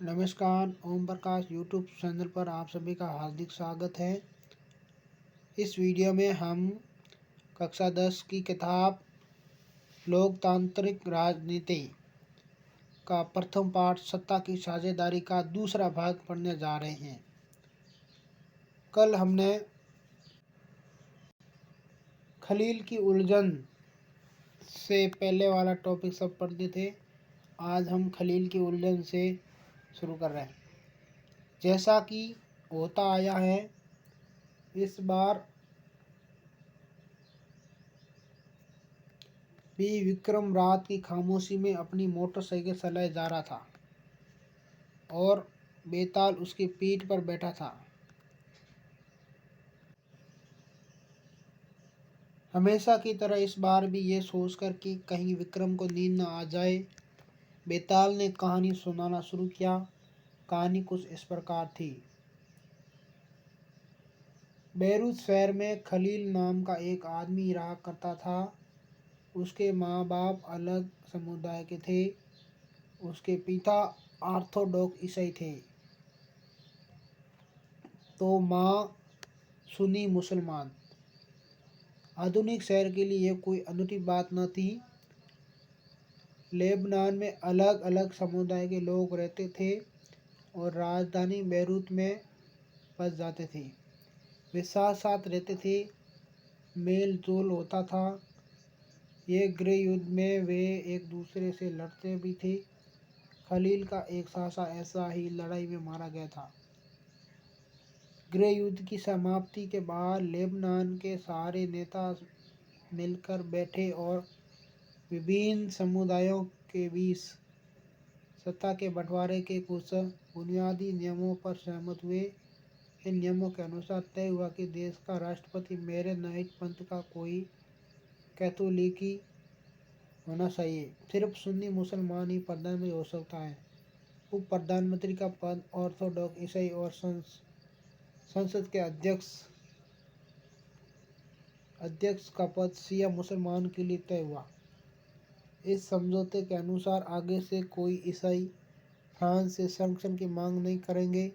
नमस्कार। Om Prakash YouTube channel पर आप सभी का हार्दिक स्वागत है। इस वीडियो में हम कक्षा 10 की किताब लोकतांत्रिक राजनीति का प्रथम पाठ सत्ता की साझेदारी का दूसरा भाग पढ़ने जा रहे हैं। कल हमने खलील की उलझन से पहले वाला टॉपिक सब पढ़ते थे। आज हम खलील की उलझन से शुरू कर रहे हैं। जैसा कि होता आया है, इस बार भी विक्रम रात की खामोशी में अपनी मोटरसाइकिल चलाए जा रहा था और बेताल उसकी पीठ पर बैठा था। हमेशा की तरह इस बार भी ये सोचकर कि कहीं विक्रम को नींद न आ जाए, बेताल ने कहानी सुनाना शुरू किया। कहानी कुछ इस प्रकार थी। बैरूत शहर में खलील नाम का एक आदमी रहा करता था। उसके माँ बाप अलग समुदाय के थे। उसके पिता ऑर्थोडॉक्स ईसाई थे तो माँ सुन्नी मुसलमान। आधुनिक शहर के लिए यह कोई अनूठी बात न थी। लेबनान में अलग अलग समुदाय के लोग रहते थे और राजधानी बैरूत में बस जाते थे। वे साथ साथ रहते थे, मेल जोल होता था। ये गृह युद्ध में वे एक दूसरे से लड़ते भी थे। खलील का एक सासा ऐसा ही लड़ाई में मारा गया था। गृह युद्ध की समाप्ति के बाद लेबनान के सारे नेता मिलकर बैठे और विभिन्न समुदायों के बीच सत्ता के बंटवारे के कुछ बुनियादी नियमों पर सहमत हुए। इन नियमों के अनुसार तय हुआ कि देश का राष्ट्रपति मेरोनाइट पंथ का कोई कैथोलिकी होना चाहिए। सिर्फ सुन्नी मुसलमान ही प्रधानमंत्री हो सकता है। उप प्रधानमंत्री का पद ऑर्थोडॉक्स ईसाई और संसद के अध्यक्ष का पद शिया मुसलमान के लिए तय हुआ। इस समझौते के अनुसार आगे से कोई ईसाई फ्रांस से संरक्षण की मांग नहीं करेंगे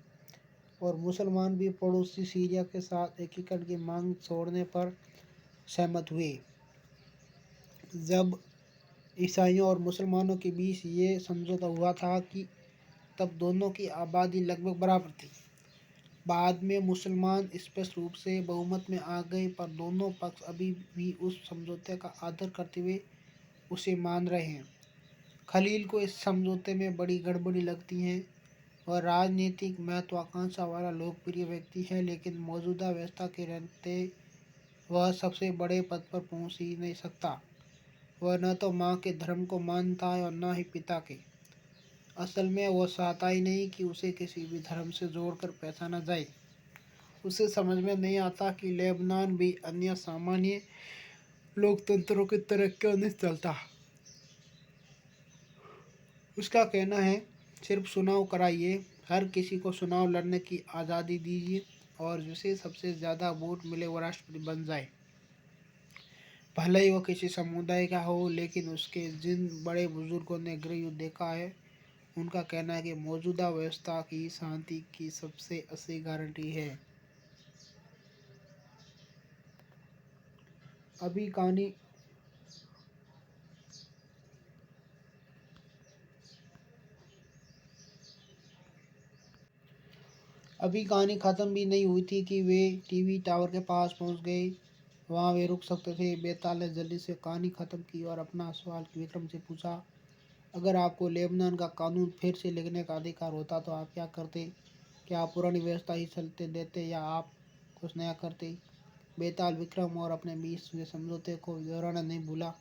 और मुसलमान भी पड़ोसी सीरिया के साथ एकीकरण की मांग छोड़ने पर सहमत हुए। जब ईसाइयों और मुसलमानों के बीच ये समझौता हुआ था कि तब दोनों की आबादी लगभग बराबर थी। बाद में मुसलमान स्पष्ट रूप से बहुमत में आ गए, पर दोनों पक्ष अभी भी उस समझौते का आदर करते हुए उसे मान रहे हैं। खलील को इस समझौते में बड़ी गड़बड़ी लगती है। वह राजनीतिक महत्वाकांक्षा वाला लोकप्रिय व्यक्ति है, लेकिन मौजूदा व्यवस्था के रहते वह सबसे बड़े पद पर पहुंच ही नहीं सकता। वह न तो माँ के धर्म को मानता है और न ही पिता के। असल में वह चाहता ही नहीं कि उसे किसी भी धर्म से जोड़कर पहचाना जाए। उसे समझ में नहीं आता कि लेबनान भी अन्य सामान्य लोकतंत्रों की तरह क्यों नहीं चलता। उसका कहना है, सिर्फ चुनाव कराइए, हर किसी को चुनाव लड़ने की आज़ादी दीजिए और जिसे सबसे ज़्यादा वोट मिले वो राष्ट्रपति बन जाए। भले ही वो किसी समुदाय का हो, लेकिन उसके जिन बड़े बुजुर्गों ने गृह युद्ध देखा है, उनका कहना है कि मौजूदा व्यवस्था की शांति की सबसे असली गारंटी है। अभी कहानी ख़त्म भी नहीं हुई थी कि वे टीवी टावर के पास पहुंच गए। वहां वे रुक सकते थे। बेताल ने जल्दी से कहानी ख़त्म की और अपना सवाल विक्रम से पूछा, अगर आपको लेबनान का कानून फिर से लिखने का अधिकार होता तो आप क्या करते? क्या आप पुरानी व्यवस्था ही चलते देते या आप कुछ नया करते? बेताल विक्रम और अपने बीच हुए समझौते को दोहराना नहीं भूला।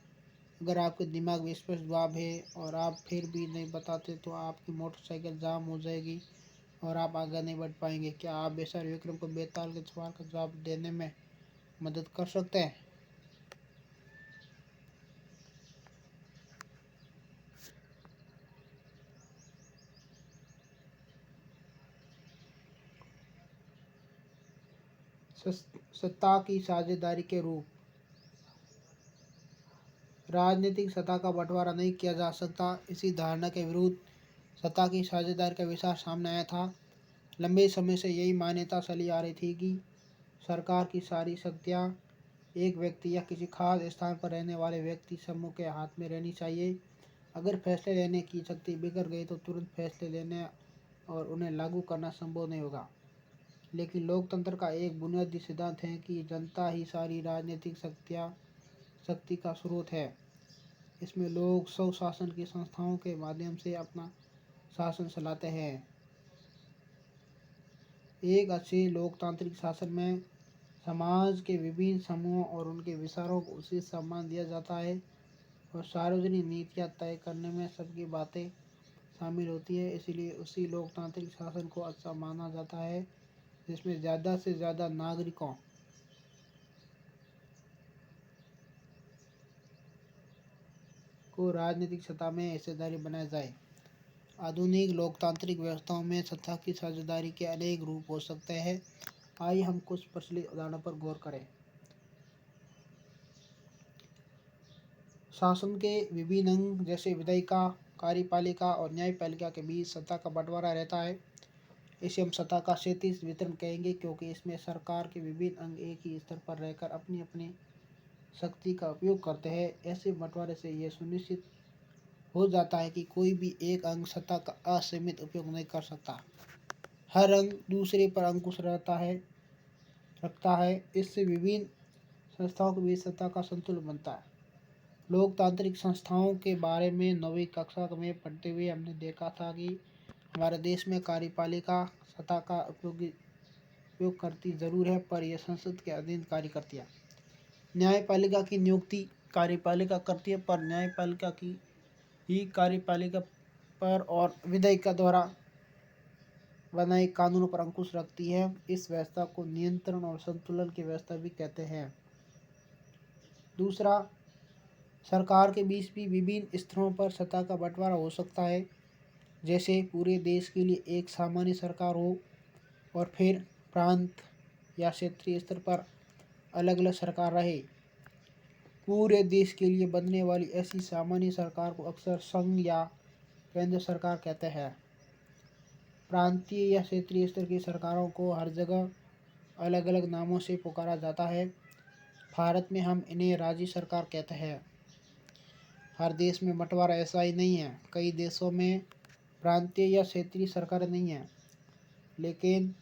अगर आपके दिमाग में स्पष्ट जवाब है और आप फिर भी नहीं बताते तो आपकी मोटरसाइकिल जाम हो जाएगी और आप आगे नहीं बढ़ पाएंगे। क्या आप बेचारे विक्रम को बेताल के सवाल का जवाब देने में मदद कर सकते हैं? सत्ता की साझेदारी के रूप। राजनीतिक सत्ता का बंटवारा नहीं किया जा सकता। इसी धारणा के विरुद्ध सत्ता की साझेदारी का विचार सामने आया था। लंबे समय से यही मान्यता चली आ रही थी कि सरकार की सारी शक्तियाँ एक व्यक्ति या किसी खास स्थान पर रहने वाले व्यक्ति समूह के हाथ में रहनी चाहिए। अगर फैसले लेने की शक्ति बिगड़ गई तो तुरंत फैसले लेने और उन्हें लागू करना संभव नहीं होगा। लेकिन लोकतंत्र का एक बुनियादी सिद्धांत है कि जनता ही सारी राजनीतिक शक्ति का स्रोत है। इसमें लोग स्वशासन की संस्थाओं के माध्यम से अपना शासन चलाते हैं। एक अच्छे लोकतांत्रिक शासन में समाज के विभिन्न समूहों और उनके विचारों को उचित सम्मान दिया जाता है और सार्वजनिक नीतियाँ तय करने में सबकी बातें शामिल होती है। इसीलिए उसी लोकतांत्रिक शासन को अच्छा माना जाता है जिसमें ज़्यादा से ज़्यादा नागरिकों को राजनीतिक सत्ता में हिस्सेदारी बनाया जाए। आधुनिक लोकतांत्रिक व्यवस्थाओं में सत्ता की साझेदारी के अनेक रूप हो सकते हैं। आइए हम कुछ प्रचलित उदाहरणों पर गौर करें। शासन के विभिन्न अंग जैसे विधायिका, कार्यपालिका और न्यायपालिका के बीच सत्ता का बंटवारा रहता है। इसे हम सत्ता का क्षैतिज वितरण कहेंगे क्योंकि इसमें सरकार के विभिन्न अंग एक ही स्तर पर रहकर अपनी अपनी शक्ति का उपयोग करते हैं। ऐसे बंटवारे से यह सुनिश्चित हो जाता है कि कोई भी एक अंग सत्ता का असीमित उपयोग नहीं कर सकता। हर अंग दूसरे पर अंकुश रखता है। इससे विभिन्न संस्थाओं के बीच सत्ता का संतुलन बनता है। लोकतांत्रिक संस्थाओं के बारे में 9वीं कक्षा में पढ़ते हुए हमने देखा था कि हमारे देश में कार्यपालिका सत्ता का उपयोग करती जरूर है, पर यह संसद के अधीन कार्य करती है। न्यायपालिका की नियुक्ति कार्यपालिका करती है, पर न्यायपालिका की ही कार्यपालिका पर और विधायिका द्वारा बनाए कानूनों पर अंकुश रखती है। इस व्यवस्था को नियंत्रण और संतुलन की व्यवस्था भी कहते हैं। दूसरा, सरकार के बीच भी विभिन्न स्तरों पर सत्ता का बंटवारा हो सकता है। जैसे पूरे देश के लिए एक सामान्य सरकार हो और फिर प्रांत या क्षेत्रीय स्तर पर अलग अलग सरकार रहे। पूरे देश के लिए बनने वाली ऐसी सामान्य सरकार को अक्सर संघ या केंद्र सरकार कहते हैं। प्रांतीय या क्षेत्रीय स्तर की सरकारों को हर जगह अलग अलग नामों से पुकारा जाता है। भारत में हम इन्हें राज्य सरकार कहते हैं। हर देश में बंटवारा ऐसा ही नहीं है। कई देशों में प्रांतीय या क्षेत्रीय सरकारें नहीं हैं, लेकिन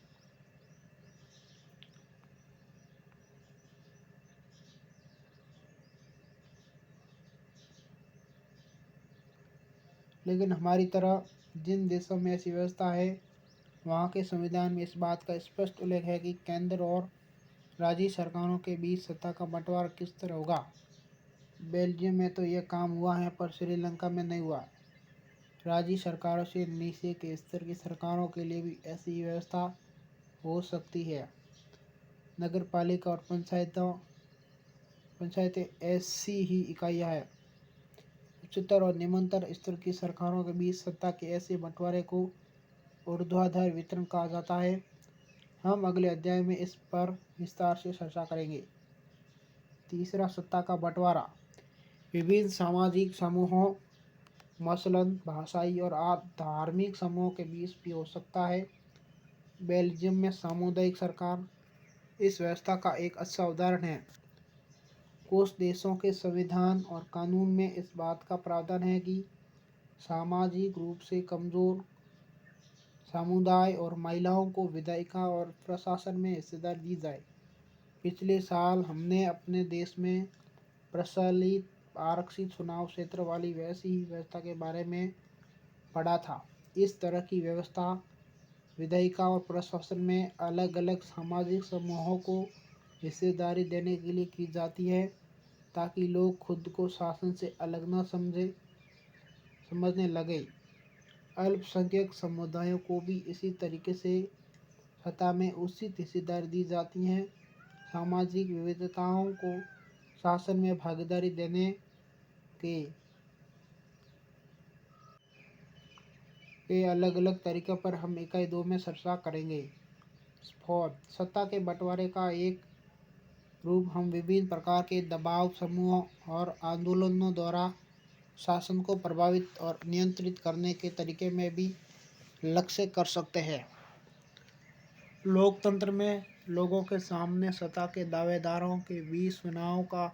हमारी तरह जिन देशों में ऐसी व्यवस्था है, वहाँ के संविधान में इस बात का स्पष्ट उल्लेख है कि केंद्र और राज्य सरकारों के बीच सत्ता का बंटवारा किस तरह होगा। बेल्जियम में तो यह काम हुआ है, पर श्रीलंका में नहीं हुआ। राज्य सरकारों से नीचे के स्तर की सरकारों के लिए भी ऐसी व्यवस्था हो सकती है। नगर पालिका और पंचायतें ऐसी ही इकाइयाँ हैं। उच्चतर और निम्नतर स्तर की सरकारों के बीच सत्ता के ऐसे बंटवारे को ऊर्ध्वाधर वितरण कहा जाता है। हम अगले अध्याय में इस पर विस्तार से चर्चा करेंगे। तीसरा, सत्ता का बंटवारा विभिन्न सामाजिक समूहों मसलन भाषाई और धार्मिक समूहों के बीच भी हो सकता है। बेल्जियम में सामुदायिक सरकार इस व्यवस्था का एक अच्छा उदाहरण है। कुछ देशों के संविधान और कानून में इस बात का प्रावधान है कि सामाजिक रूप से कमजोर समुदाय और महिलाओं को विधायिका और प्रशासन में हिस्सेदारी दी जाए। पिछले साल हमने अपने देश में प्रचलित आरक्षित चुनाव क्षेत्र वाली वैसी ही व्यवस्था के बारे में पढ़ा था। इस तरह की व्यवस्था विधायिका और प्रशासन में अलग अलग सामाजिक समूहों को हिस्सेदारी देने के लिए की जाती है, ताकि लोग खुद को शासन से अलग न समझने लगे। अल्पसंख्यक समुदायों को भी इसी तरीके से सत्ता में उचित हिस्सेदारी दी जाती है। सामाजिक विविधताओं को शासन में भागीदारी देने के अलग अलग तरीकों पर हम इकाई 2 में चर्चा करेंगे। सत्ता के बंटवारे का एक रूप हम विभिन्न प्रकार के दबाव समूहों और आंदोलनों द्वारा शासन को प्रभावित और नियंत्रित करने के तरीके में भी लक्ष्य कर सकते हैं। लोकतंत्र में लोगों के सामने सत्ता के दावेदारों के बीच चुनाव का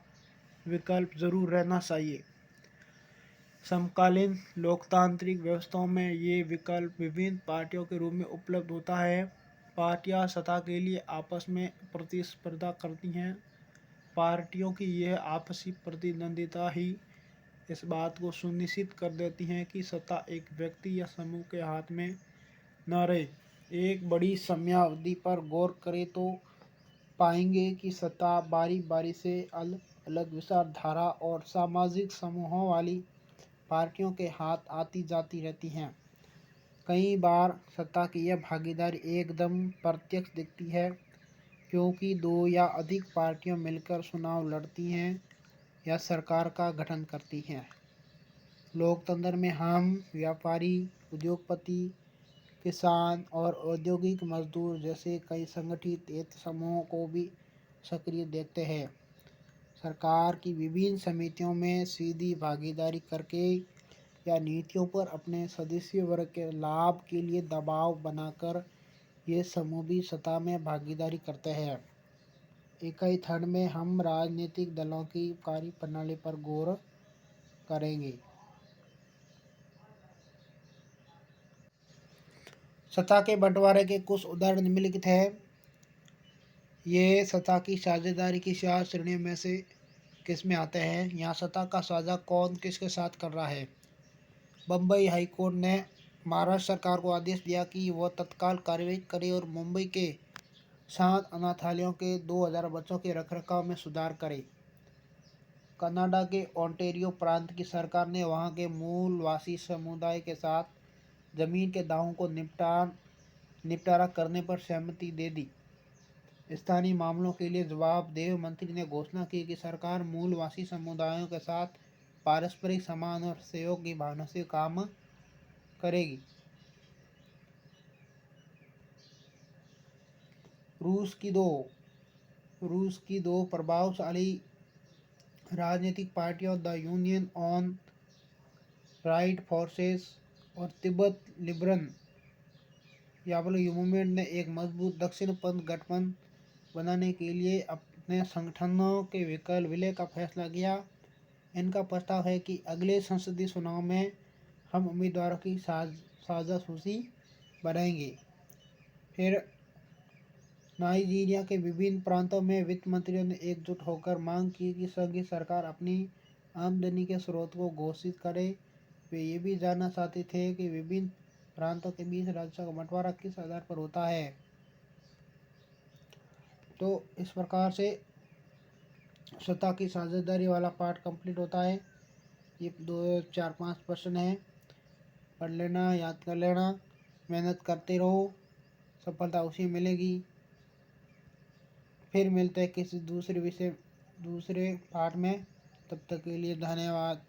विकल्प जरूर रहना चाहिए। समकालीन लोकतांत्रिक व्यवस्थाओं में ये विकल्प विभिन्न पार्टियों के रूप में उपलब्ध होता है। पार्टियां सत्ता के लिए आपस में प्रतिस्पर्धा करती हैं। पार्टियों की यह आपसी प्रतिद्वंदिता ही इस बात को सुनिश्चित कर देती है कि सत्ता एक व्यक्ति या समूह के हाथ में न रहे। एक बड़ी समयावधि पर गौर करें तो पाएंगे कि सत्ता बारी बारी से अलग अलग विचारधारा और सामाजिक समूहों वाली पार्टियों के हाथ आती जाती रहती हैं। कई बार सत्ता की यह भागीदारी एकदम प्रत्यक्ष दिखती है, क्योंकि दो या अधिक पार्टियां मिलकर चुनाव लड़ती हैं या सरकार का गठन करती हैं। लोकतंत्र में हम व्यापारी, उद्योगपति, किसान और औद्योगिक मजदूर जैसे कई संगठित हित समूहों को भी सक्रिय देखते हैं। सरकार की विभिन्न समितियों में सीधी भागीदारी करके या नीतियों पर अपने सदस्य वर्ग के लाभ के लिए दबाव बनाकर ये समूह भी सत्ता में भागीदारी करते हैं। इकाई थर्ड में हम राजनीतिक दलों की कार्यप्रणाली पर गौर करेंगे। सत्ता के बंटवारे के कुछ उदाहरण निम्नलिखित हैं। ये सत्ता की साझेदारी की 4 श्रेणियों में से किस में आते हैं। यहाँ सत्ता का साझा कौन किसके साथ कर रहा है। बम्बई हाई कोर्ट ने महाराष्ट्र सरकार को आदेश दिया कि वह तत्काल कार्रवाई करे और मुंबई के 7 अनाथालयों के 2000 बच्चों के रखरखाव में सुधार करे। कनाडा के ओंटारियो प्रांत की सरकार ने वहां के मूलवासी समुदाय के साथ जमीन के दावों को निपटारा करने पर सहमति दे दी। स्थानीय मामलों के लिए जवाबदेह मंत्री ने घोषणा की कि सरकार मूलवासी समुदायों के साथ पारस्परिक सम्मान और सहयोग की भावना से काम करेगी। रूस की दो प्रभावशाली राजनीतिक पार्टियों the union on right forces और तिब्बत लिबरल मूवमेंट ने एक मजबूत दक्षिणपंथ गठबंधन बनाने के लिए अपने संगठनों के विलय का फैसला किया। इनका प्रस्ताव है कि अगले संसदीय चुनाव में हम उम्मीदवारों की साझा सूची बनाएंगे। फिर नाइजीरिया के विभिन्न प्रांतों में वित्त मंत्रियों ने एकजुट होकर मांग की कि संघीय सरकार अपनी आमदनी के स्रोत को घोषित करे। वे ये भी जानना चाहते थे कि विभिन्न प्रांतों के बीच राजस्व का बंटवारा किस आधार पर होता है। तो इस प्रकार से सत्ता की साझेदारी वाला पार्ट कंप्लीट होता है। ये 2 4 5 प्रश्न है, पढ़ लेना, याद कर लेना, मेहनत करते रहो, सफलता उसी मिलेगी। फिर मिलते हैं किसी दूसरे पार्ट में। तब तक के लिए धन्यवाद।